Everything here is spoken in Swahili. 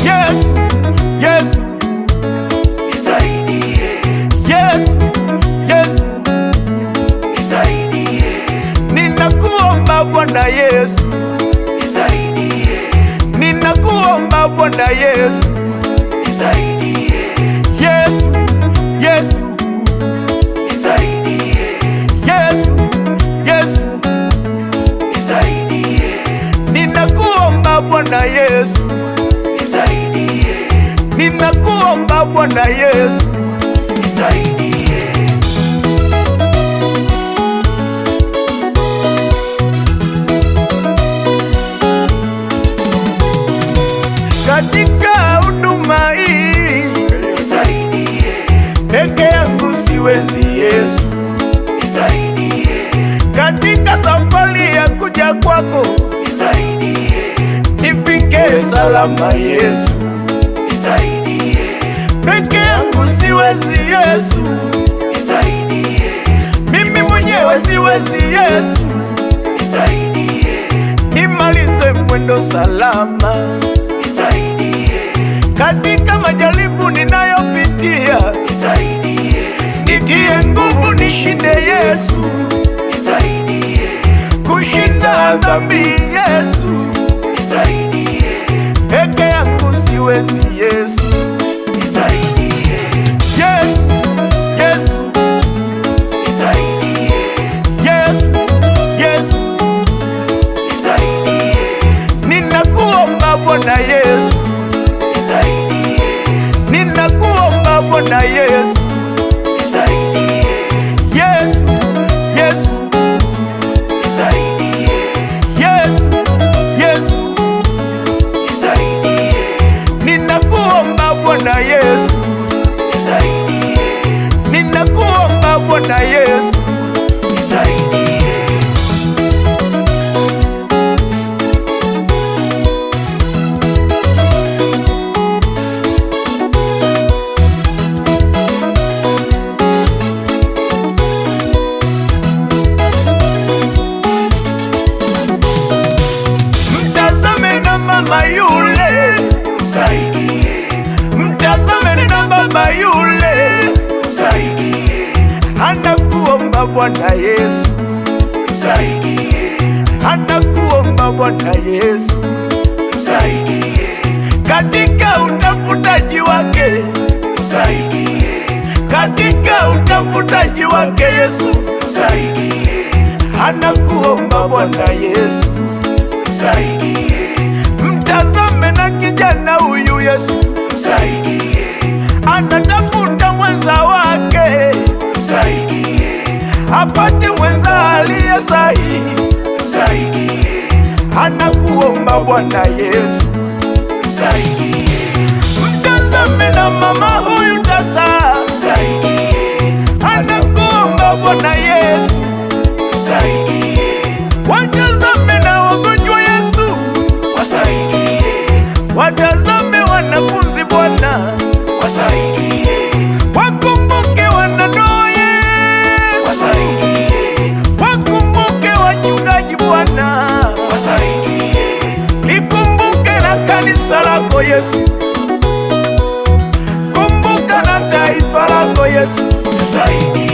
Yesu, Yesu, nisaidie. Yesu, Yesu, Nisaidie. ninakuomba Bwana Yesu, Nisaidie. ninakuomba Bwana Yesu, Nisaidie. Yesu, Yesu, Nisaidie. Yesu, Yesu, Nisaidie. ninakuomba Bwana Yesu, Nisaidie. ninakuomba Bwana Yesu, Nisaidie. katika huduma hii Nisaidie. peke yangu siwezi Yesu, Nisaidie. katika safari ya kuja kwako Nisaidie. nifike salama Yesu, Nisaidie. peke yangu siwezi Yesu, Nisaidie. mimi mwenyewe siwezi Yesu, Nisaidie. nimalize mwendo salama Nisaidie. katika majaribu ninayopitia, Nisaidie. nitie nguvu nishinde Yesu, Nisaidie. kushinda dhambi Yesu, Nisaidie. peke yangu siwezi Yesu, Nisaidie. Yesu, Yesu, Nisaidie. Yesu, Yesu, Nisaidie. ninakuomba Bwana Yesu, Nisaidie. ninakuomba Bwana Yesu, Nisaidie. Yesu, Yesu, Nisaidie. Yesu, Yesu, Nisaidie. ninakuomba Bwana Yesu, Nisaidie. ninakuomba Bwana Yesu, Nisaidie. mtazame na mama yule, Nisaidie. mtazame na baba yule, Nisaidie. anakuomba Bwana Yesu, Nisaidie. anakuomba Bwana Yesu, Nisaidie. katika utafutaji wake, Nisaidie. katika utafutaji wake Yesu, Nisaidie. anakuomba Bwana Yesu, Nisaidie. mtazame na kijana huyu Yesu, Nisaidie. anatafuta mwenza wake, Nisaidie. apate mwenza aliye sahihi, Nisaidie. anakuomba Bwana Yesu, Nisaidie. mtazame na mama huyu tasa, Nisaidie. anakuomba Bwana Yesu, Nisaidie. watazame na wagonjwa Yesu, Wasaidie. watazame wanafunzi Bwana, Wasaidie. wakumbuke wanandoa Yesu, Wasaidie. wakumbuke wachungaji Bwana, Wasaidie. likumbuke na kanisa lako Yesu, kumbuka na taifa lako Yesu, Tusaidie.